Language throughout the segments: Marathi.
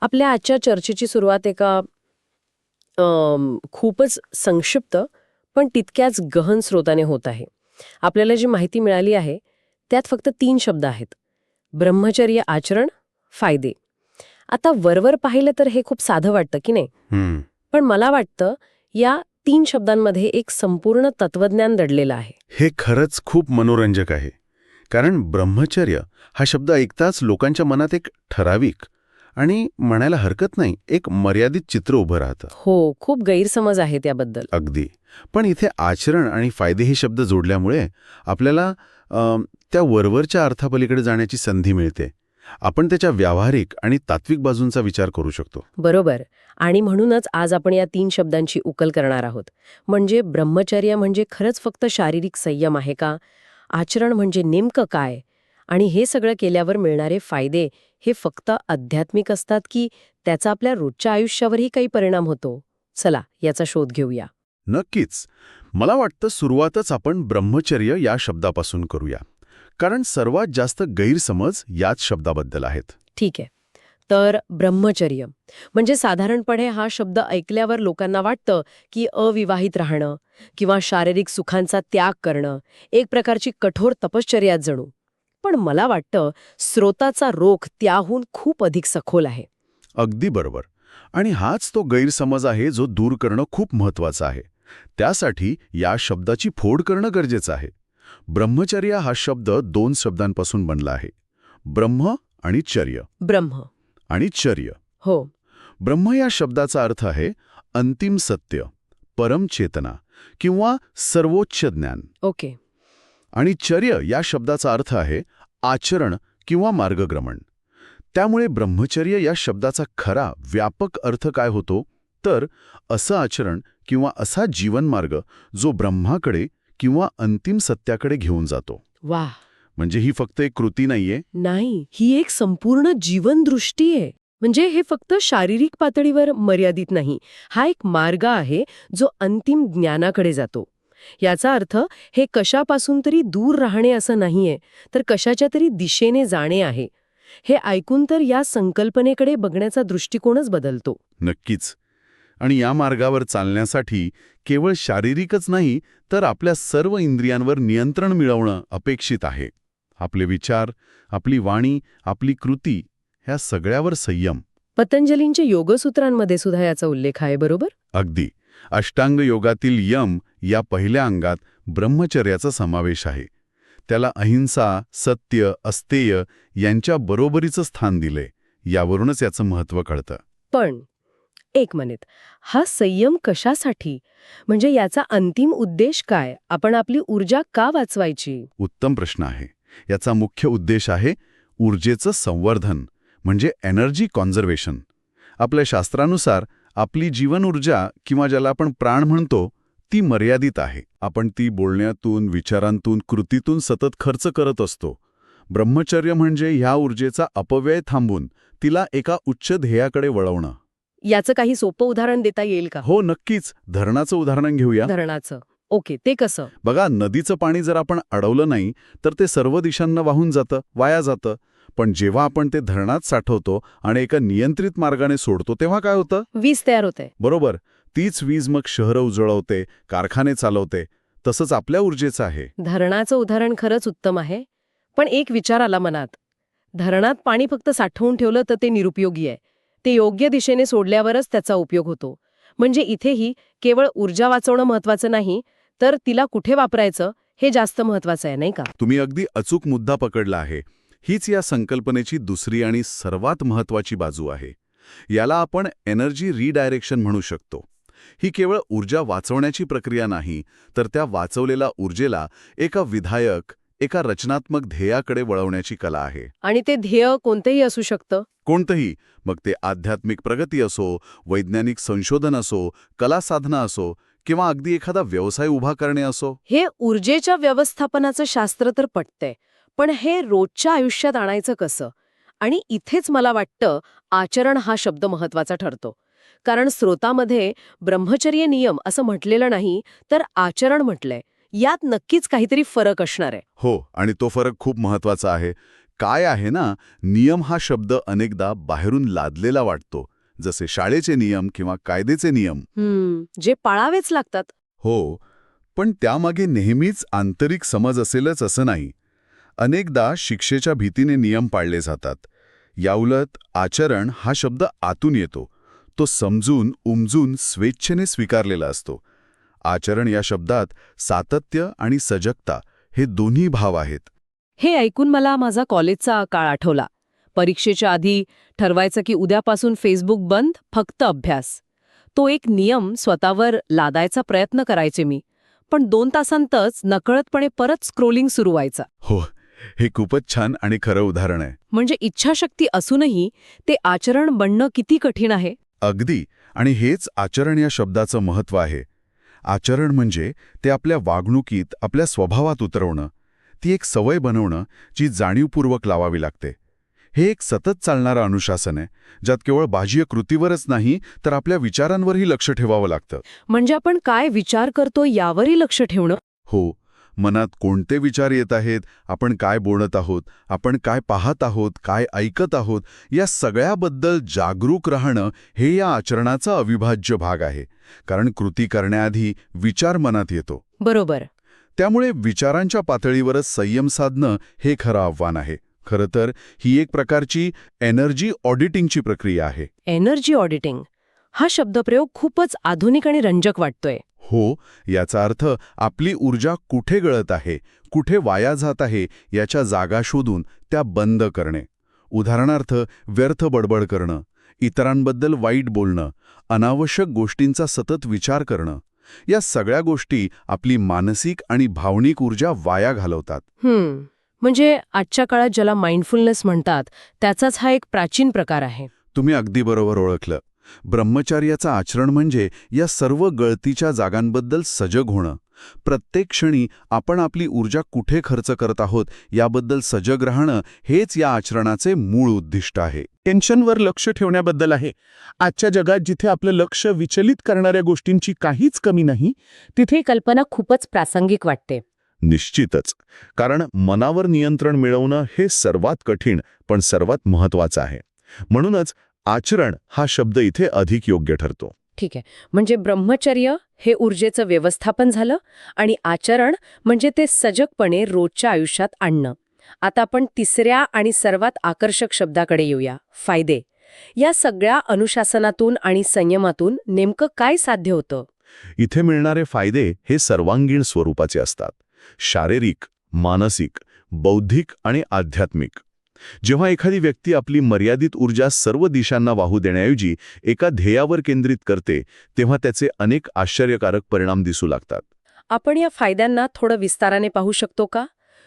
आपल्या आजच्या चर्चेची सुरुवात एका खूपच संक्षिप्त पण तितक्याच गहन स्रोताने होत आहे. आपल्याला जी माहिती मिळाली आहे त्यात फक्त 3 शब्द आहेत: ब्रह्मचर्य आचरण, फायदे. आता वरवर पाहिलं तर हे खूप साधं वाटतं की नाही, पण मला वाटतं या 3 शब्दांमध्ये एक संपूर्ण तत्वज्ञान दडलेलं आहे. हे खरंच खूप मनोरंजक आहे. कारण ब्रह्मचर्य हा शब्द ऐकताच लोकांच्या मनात एक ठराविक आणि म्हणायला हरकत नाही एक मर्यादित चित्र उभं राहतं. हो, खूप गैरसमज आहे त्याबद्दल. अगदी. पण इथे आचरण आणि फायदे हे शब्द जोडल्यामुळे आपल्याला त्या वरवरच्या अर्थापलीकडे जाण्याची संधी मिळते. आपण त्याच्या व्यावहारिक आणि तात्विक बाजूंचा विचार करू शकतो. बरोबर. आणि म्हणूनच आज आपण या 3 शब्दांची उकल करणार आहोत. म्हणजे ब्रह्मचर्य म्हणजे खरंच फक्त शारीरिक संयम आहे का? आचरण म्हणजे नेमकं काय? आणि हे सगळं केल्यावर मिळणारे फायदे हे फक्त आध्यात्मिक असतात की त्याचा आपल्या रोजच्या आयुष्यावरही काही परिणाम होतो? चला याचा शोध घेऊया. नक्कीच. मला वाटतं सुरुवातच आपण ब्रह्मचर्य या शब्दापासून करूया. कारण सर्वात जास्त गैरसमज याच शब्दाबद्दल आहेत. ठीक आहे. तर ब्रह्मचर्य म्हणजे साधारणपणे हा शब्द ऐकल्यावर लोकांना वाटतं की अविवाहित राहणं किंवा शारीरिक सुखांचा त्याग करणं, एक प्रकारची कठोर तपश्चर्या जणू. पण मला वाटतं स्रोताचा रोख त्याहून खूप अधिक सखोल आहे. अगदी बरोबर. आणि हाच तो गैरसमज आहे जो दूर करणं खूप महत्वाचं आहे. त्यासाठी या शब्दाची फोड करणं गरजेचं आहे. ब्रह्मचर्य हा शब्द 2 शब्दांपासून बनला आहे. ब्रह्म आणि चर्य. ब्रह्म आणि चर्य. हो. ब्रह्म या शब्दाचा अर्थ आहे अंतिम सत्य, परमचेतना किंवा सर्वोच्च ज्ञान. ओके. आणि चर्य या शब्दाचा अर्थ आहे आचरण किंवा मार्गक्रमण. त्यामुळे ब्रह्मचर्य या शब्दाचा खरा व्यापक अर्थ काय होतो तर असं आचरण किंवा असा जीवनमार्ग जो ब्रह्माकडे किंवा अंतिम सत्याकडे घेऊन जातो. वाह. म्हणजे ही फक्त एक कृती नाहीये. नाही, ही एक संपूर्ण जीवनदृष्टी आहे. म्हणजे हे फक्त शारीरिक पातळीवर मर्यादित नाही. हा एक मार्ग आहे जो अंतिम ज्ञानाकडे जातो. याचा अर्थ हे कशापासून तरी दूर राहणे असं नाहीये, तर कशाच्या तरी दिशेने जाणे आहे. हे ऐकून तर या संकल्पनेकडे बघण्याचा दृष्टिकोनच बदलतो. नक्कीच. आणि या मार्गावर चालण्यासाठी केवळ शारीरिकच नाही तर आपल्या सर्व इंद्रियांवर नियंत्रण मिळवणं अपेक्षित आहे. आपले विचार, आपली वाणी, आपली कृती ह्या सगळ्यावर संयम. पतंजलींच्या योगसूत्रांमध्ये सुद्धा याचा उल्लेख आहे, बरोबर? अगदी. अष्टांग योगातील यम या पहिल्या अंगात ब्रह्मचर्याचा समावेश आहे. त्याला अहिंसा, सत्य, अस्तेय यांच्या बरोबरीचं स्थान दिले. यावरूनच याचं महत्त्व कळतं. पण एक मिनिट, हा संयम कशासाठी? म्हणजे याचा अंतिम उद्देश काय? आपण आपली ऊर्जा का वाचवायची? उत्तम प्रश्न आहे. याचा मुख्य उद्देश आहे ऊर्जेचं संवर्धन, म्हणजे एनर्जी कॉन्झर्वेशन. आपल्या शास्त्रानुसार आपली जीवन ऊर्जा किंवा ज्याला आपण प्राण म्हणतो ती मर्यादित आहे. आपण ती बोलण्यातून, विचारांतून, कृतीतून सतत खर्च करत असतो. ब्रह्मचर्य म्हणजे ह्या ऊर्जेचा अपव्यय थांबून तिला एका उच्च ध्येयाकडे वळवणं. याचं काही सोपं उदाहरण देता येईल का? हो, नक्कीच. धरणाचं उदाहरण घेऊया. धरणाचं. ओके, ते कसं? बघा, नदीचं पाणी जर आपण अडवलं नाही तर ते सर्व दिशांना वाहून जातं, वाया जातं. पण जेव्हा आपण ते धरणात साठवतो आणि एका नियंत्रित मार्गाने सोडतो तेव्हा काय होतं? वीज तयार होते. बरोबर. तीच वीज मग शहरं उजळवते, कारखाने चालवते. तसंच आपल्या ऊर्जेचं आहे. धरणाचं उदाहरण खरंच उत्तम आहे. पण एक विचार आला मनात. धरणात पाणी फक्त साठवून ठेवलं तर ते निरुपयोगी आहे. ते योग्य दिशेने सोडल्यावरच त्याचा उपयोग होतो. म्हणजे इथेही केवळ ऊर्जा वाचवणं महत्वाचं नाही, तर तिला कुठे वापरायचं हे जास्त महत्वाचं आहे, नाही का? तुम्ही अगदी अचूक मुद्दा पकडला आहे. हीच या संकल्पनेची दुसरी आणि सर्वात महत्वाची बाजू आहे. याला आपण एनर्जी रिडायरेक्शन म्हणू शकतो. ही केवळ ऊर्जा वाचवण्याची प्रक्रिया नाही, तर त्या वाचवलेल्या ऊर्जेला एका विधायक, एका रचनात्मक ध्येयाकडे वळवण्याची कला आहे. आणि ते ध्येय कोणतेही असू शकतं. कोणतंही, मग ते आध्यात्मिक प्रगती असो, वैज्ञानिक संशोधन असो, कला साधना असो किंवा अगदी एखादा व्यवसाय उभा करणे असो. हे ऊर्जेच्या व्यवस्थापनाचं शास्त्र तर पटतंय, पण हे रोजच्या आयुष्यात आणायचं कसं? आणि इथेच मला वाटतं आचरण हा शब्द महत्वाचा ठरतो. कारण स्रोतामध्ये ब्रह्मचर्य नियम असं म्हटलेलं नाही, तर आचरण म्हटलंय. यात नक्कीच काहीतरी फरक असणार आहे. हो, आणि तो फरक खूप महत्वाचा आहे. काय आहे ना, नियम हा शब्द अनेकदा बाहेरून लादलेला वाटतो, जसे शाळेचे नियम किंवा कायद्याचे नियम. जे पाळावेच लागतात. हो, पण त्यामागे नेहमीच आंतरिक समज असेलच असं नाही. अनेकदा शिक्षेच्या भीतीने नियम पाळले जातात. याउलट आचरण हा शब्द आतून येतो. तो समजून उमजून स्वेच्छेने स्वीकारलेला असतो. आचरण या शब्दात सातत्य आणि सजगता हे दोन्ही भाव आहेत. हे ऐकून मला माझा कॉलेजचा काळ आठवला. परीक्षेच्या आधी ठरवायचं की उद्यापासून फेसबुक बंद, फक्त अभ्यास. तो एक नियम स्वतःवर लादायचा प्रयत्न करायचे मी. पण 2 तासांतच नकळतपणे परत स्क्रोलिंग सुरू व्हायचं. हो, हे खूपच छान आणि खरं उदाहरण आहे. म्हणजे इच्छाशक्ती असूनही ते आचरण बनणं किती कठीण आहे. अगदी. आणि हेच आचरण या शब्दाचं महत्त्व आहे. आचरण म्हणजे ते आपल्या वागणुकीत, आपल्या स्वभावात उतरवणं. ती एक सवय बनवणं जी जाणीवपूर्वक लावावी लागते. हे एक सतत चालणारं अनुशासन आहे, ज्यात केवळ बाह्य कृतीवरच नाही तर आपल्या विचारांवरही लक्ष ठेवावं लागतं. म्हणजे आपण काय विचार करतो यावरही लक्ष ठेवणं. हो, मनात कोणते विचार येत आहेत, आपण काय बोलत आहोत, आपण काय पाहत आहोत, काय ऐकत आहोत, या सगळ्याबद्दल जागरूक राहणं हे या आचरणाचा अविभाज्य भाग आहे. कारण कृती करण्याआधी विचार मनात येतो. बरोबर. त्यामुळे विचारांच्या पातळीवरच संयम साधणं हे खरं आव्हान आहे. खरं तर ही एक प्रकारची एनर्जी ऑडिटिंगची प्रक्रिया आहे. एनर्जी ऑडिटिंग हा शब्दप्रयोग खूपच आधुनिक आणि रंजक वाटतोय. हो, याचा अर्थ आपली ऊर्जा कुठे गळत आहे, कुठे वाया जात आहे याच्या जागा शोधून त्या बंद करणे. उदाहरणार्थ व्यर्थ बडबड करणं, इतरांबद्दल वाईट बोलणं, अनावश्यक गोष्टींचा सतत विचार करणं. या सगळ्या गोष्टी आपली मानसिक आणि भावनिक ऊर्जा वाया घालवतात. म्हणजे आजच्या काळात ज्याला माइंडफुलनेस म्हणतात त्याचाच हा एक प्राचीन प्रकार आहे. तुम्ही अगदी बरोबर ओळखलं. ब्रह्मचर्याचं आचरण म्हणजे या सर्व गळतीच्या जागांबद्दल सजग होणं. प्रत्येक क्षणी आपण आपली ऊर्जा कुठे खर्च करत आहोत याबद्दल सजग राहणं हेच या आचरणाचे मूळ उद्दिष्ट आहे. टेन्शनवर लक्ष ठेवण्याबद्दल आहे. आजच्या जगात जिथे आपलं लक्ष विचलित करणाऱ्या गोष्टींची काहीच कमी नाही, तिथे कल्पना खूपच प्रासंगिक वाटते. निश्चितच. कारण मनावर नियंत्रण मिळवणं हे सर्वात कठीण पण सर्वात महत्त्वाचं आहे. म्हणूनच आचरण हा शब्द इथे अधिक योग्य ठरतो. ठीक आहे. म्हणजे ब्रह्मचर्य हे ऊर्जेचं व्यवस्थापन झालं आणि आचरण म्हणजे ते सजगपणे रोजच्या आयुष्यात आणणं. आता आपण तिसऱ्या आणि सर्वात आकर्षक शब्दाकडे येऊया, फायदे. या सगळ्या अनुशासनातून आणि संयमातून नेमकं काय साध्य होतं? इथे मिळणारे फायदे हे सर्वांगीण स्वरूपाचे असतात. शारीरिक, मानसिक, बौद्धिक आणि आध्यात्मिक. जेव्हा एखादी व्यक्ती आपली मर्यादित ऊर्जा सर्व दिशांना वाहू देण्याऐवजी एका ध्येयावर केंद्रित करते, तेव्हा त्याचे अनेक आश्चर्यकारक परिणाम दिसू लागतात. आपण या फायद्यांना थोडं विस्ताराने पाहू शकतो का?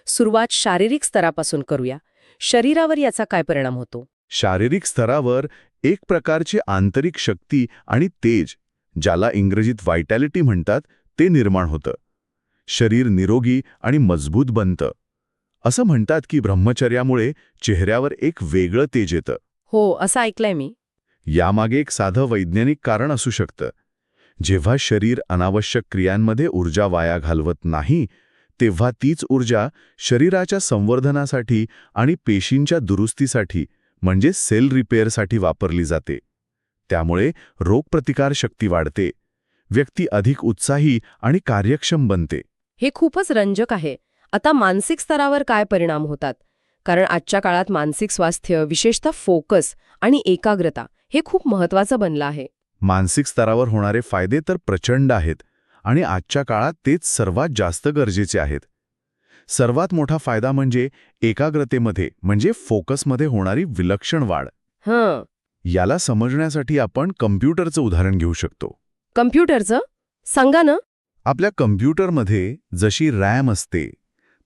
सुरुवात शारीरिक स्तरापासून करूया. शरीरावर याचा काय परिणाम होतो? शारीरिक स्तरावर एक प्रकारची आंतरिक शक्ती आणि तेज, ज्याला इंग्रजीत व्हायटॅलिटी म्हणतात, ते निर्माण होतं. शरीर निरोगी आणि मजबूत बनतं. असं म्हणतात की ब्रह्मचर्यामुळे चेहऱ्यावर एक वेगळं तेज येतं. हो, असं ऐकलंय मी. यामागे एक साधं वैज्ञानिक कारण असू शकतं. जेव्हा शरीर अनावश्यक क्रियांमध्ये ऊर्जा वाया घालवत नाही, तेव्हा तीच ऊर्जा शरीराच्या संवर्धनासाठी आणि पेशींच्या दुरुस्तीसाठी म्हणजे सेल रिपेअरसाठी वापरली जाते. त्यामुळे रोगप्रतिकारशक्ती वाढते. व्यक्ती अधिक उत्साही आणि कार्यक्षम बनते. हे खूपच रंजक आहे. आता मानसिक स्तरावर काय परिणाम होतात? कारण आजच्या काळात मानसिक स्वास्थ्य, विशेषतः फोकस आणि एकाग्रता हे खूप महत्त्वाचं बनलं आहे. मानसिक स्तरावर होणारे फायदे तर प्रचंड आहेत आणि आजच्या काळात तेच सर्वात जास्त गरजेचे आहेत. सर्वात मोठा फायदा म्हणजे एकाग्रतेमध्ये म्हणजे फोकसमध्ये होणारी विलक्षण वाढ. याला समजण्यासाठी आपण कम्प्युटरचं उदाहरण घेऊ शकतो. कम्प्युटरचं? सांगा ना. आपल्या कम्प्युटरमध्ये जशी रॅम असते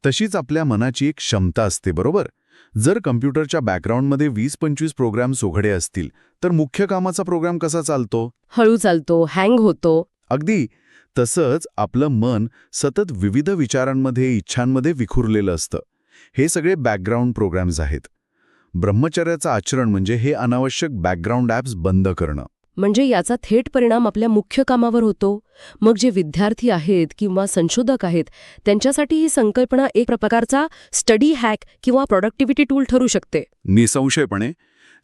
तशीच आपल्या मनाची एक क्षमता असते, बरोबर? जर कम्प्युटरच्या बॅकग्राऊंडमध्ये 20-25 प्रोग्राम्स उघडे असतील तर मुख्य कामाचा प्रोग्राम कसा चालतो? हळू चालतो, हँग होतो. अगदी तसंच आपलं मन सतत विविध विचारांमध्ये, इच्छांमध्ये विखुरलेलं असतं. हे सगळे बॅकग्राऊंड प्रोग्राम्स आहेत. ब्रह्मचर्याचं आचरण म्हणजे हे अनावश्यक बॅकग्राऊंड ॲप्स बंद करणं. म्हणजे याचा थेट परिणाम आपल्या मुख्य कामावर होतो. मग जे विद्यार्थी आहेत किंवा संशोधक आहेत त्यांच्यासाठी ही संकल्पना एक प्रकारचा स्टडी हॅक किंवा प्रोडक्टिव्हिटी टूल ठरू शकते. निसंशयपणे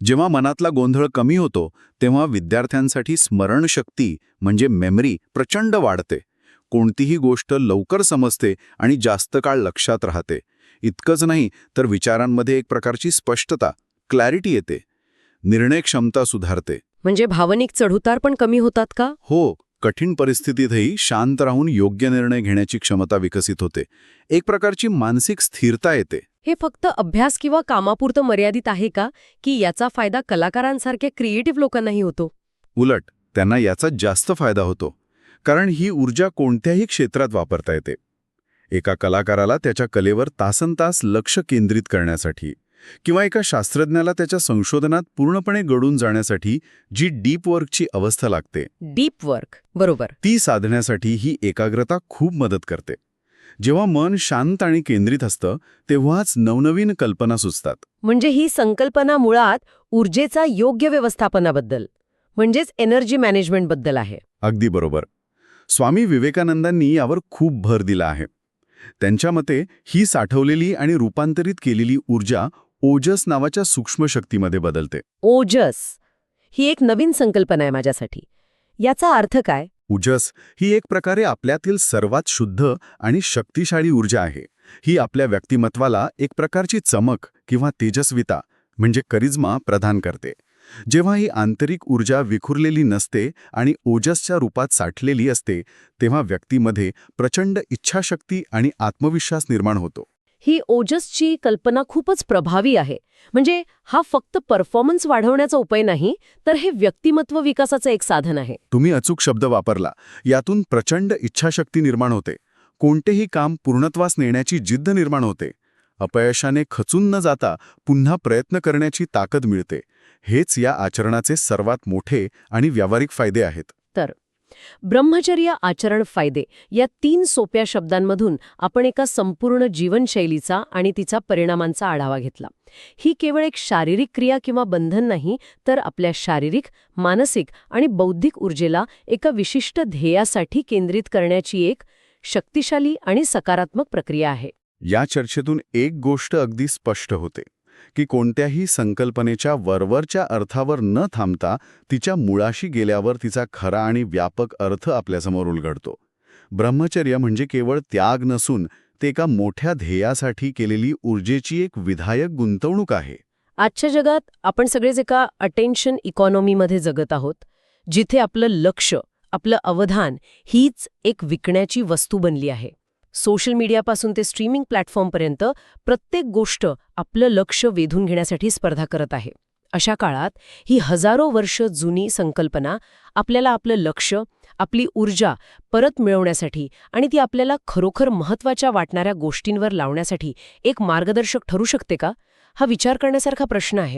जेव्हा मनातला गोंधळ कमी होतो तेव्हा विद्यार्थ्यांसाठी स्मरणशक्ती म्हणजे मेमरी प्रचंड वाढते. कोणतीही गोष्ट लवकर समजते आणि जास्त काळ लक्षात राहते. इतकंच नाही तर विचारांमध्ये एक प्रकारची स्पष्टता, क्लॅरिटी येते. निर्णय क्षमता सुधारते. म्हणजे भावनिक चढउतार पण कमी होतात का? हो, कठीण परिस्थितीतही शांत राहून योग्य निर्णय घेण्याची क्षमता विकसित होते. एक प्रकारची मानसिक स्थिरता येते. हे फक्त अभ्यास किंवा कामापुरतं मर्यादित आहे का, की याचा फायदा कलाकारांसारख्या क्रिएटिव्ह लोकांनाही होतो? उलट त्यांना याचा जास्त फायदा होतो. कारण ही ऊर्जा कोणत्याही क्षेत्रात वापरता येते. एका कलाकाराला त्याच्या कलेवर तासनतास लक्ष केंद्रित करण्यासाठी किंवा एका शास्त्रज्ञाला त्याच्या संशोधनात पूर्णपणे गढून जाण्यासाठी जी डीप वर्कची अवस्था लागते, डीप वर्क, बरोबर. ती साधण्यासाठी ही एकाग्रता खूप मदत करते. जेव्हा मन शांत आणि केंद्रित असतं तेव्हाच नवनवीन कल्पना सुचतात. म्हणजे ही संकल्पना मुळात ऊर्जेचा योग्य व्यवस्थापनाबद्दल म्हणजेच एनर्जी मॅनेजमेंटबद्दल आहे. अगदी बरोबर. स्वामी विवेकानंदांनी यावर खूप भर दिला आहे. त्यांच्या मते ही साठवलेली आणि रूपांतरित केलेली ऊर्जा ओजस नावाच्या सूक्ष्म शक्तीमध्ये बदलते. ओजस ही एक नवीन संकल्पना आहे माझ्यासाठी. याचा अर्थ काय? ओजस ही एक प्रकारे आपल्यातील सर्वात शुद्ध आणि शक्तिशाली ऊर्जा आहे. ही आपल्या व्यक्तिमत्वाला एक प्रकारची चमक किंवा तेजस्विता म्हणजे करिश्मा प्रदान करते. जेव्हा ही आंतरिक ऊर्जा विखुरलेली नसते आणि ओजसच्या रूपात साठलेली असते तेव्हा व्यक्तीमध्ये प्रचंड इच्छाशक्ती आणि आत्मविश्वास निर्माण होतो. ही ओजसची कल्पना खूपच प्रभावी आहे. म्हणजे हा फक्त परफॉर्मन्स वाढवण्याचा उपाय नाही, तर हे व्यक्तिमत्व विकासाचं एक साधन आहे. तुम्ही अचूक शब्द वापरला. यातून प्रचंड इच्छाशक्ती निर्माण होते. कोणतेही काम पूर्णत्वास नेण्याची जिद्द निर्माण होते. अपयशाने खचून न जाता पुन्हा प्रयत्न करण्याची ताकद मिळते. हेच या आचरणाचे सर्वात मोठे आणि व्यावहारिक फायदे आहेत. तर ब्रह्मचर्य आचरण फायदे या 3 सोप्या शब्दांमधून आपण एका संपूर्ण जीवनशैलीचा आणि तिचा परिणामांचा आढावा घेतला. ही केवळ एक शारीरिक क्रिया किंवा बंधन नाही, तर आपल्या शारीरिक, मानसिक आणि बौद्धिक ऊर्जेला एका विशिष्ट ध्येयासाठी केंद्रित करण्याची एक शक्तिशाली आणि सकारात्मक प्रक्रिया आहे. या चर्चेतून एक गोष्ट अगदी स्पष्ट होते की कोणत्याही संकल्पनेच्या वरवरच्या अर्थावर न थांबता तिच्या मुळाशी गेल्यावर तिचा खरा आणि व्यापक अर्थ आपल्यासमोर उलगडतो. ब्रह्मचर्य म्हणजे केवळ त्याग नसून ते एका मोठ्या ध्येयासाठी केलेली ऊर्जेची एक विधायक गुंतवणूक आहे. आजच्या जगात आपण सगळेच एका अटेन्शन इकॉनॉमीमध्ये जगत आहोत, जिथे आपलं लक्ष, आपलं अवधान हीच एक विकण्याची वस्तू बनली आहे. सोशल मीडियापासून ते स्ट्रीमिंग प्लॅटफॉर्मपर्यंत प्रत्येक गोष्ट आपलं लक्ष वेधून घेण्यासाठी स्पर्धा करत आहे. अशा काळात ही हजारो वर्ष जुनी संकल्पना आपल्याला आपलं लक्ष, आपली ऊर्जा परत मिळवण्यासाठी आणि ती आपल्याला खरोखर महत्त्वाच्या वाटणाऱ्या गोष्टींवर लावण्यासाठी एक मार्गदर्शक ठरू शकते का? हा विचार करण्यासारखा प्रश्न आहे.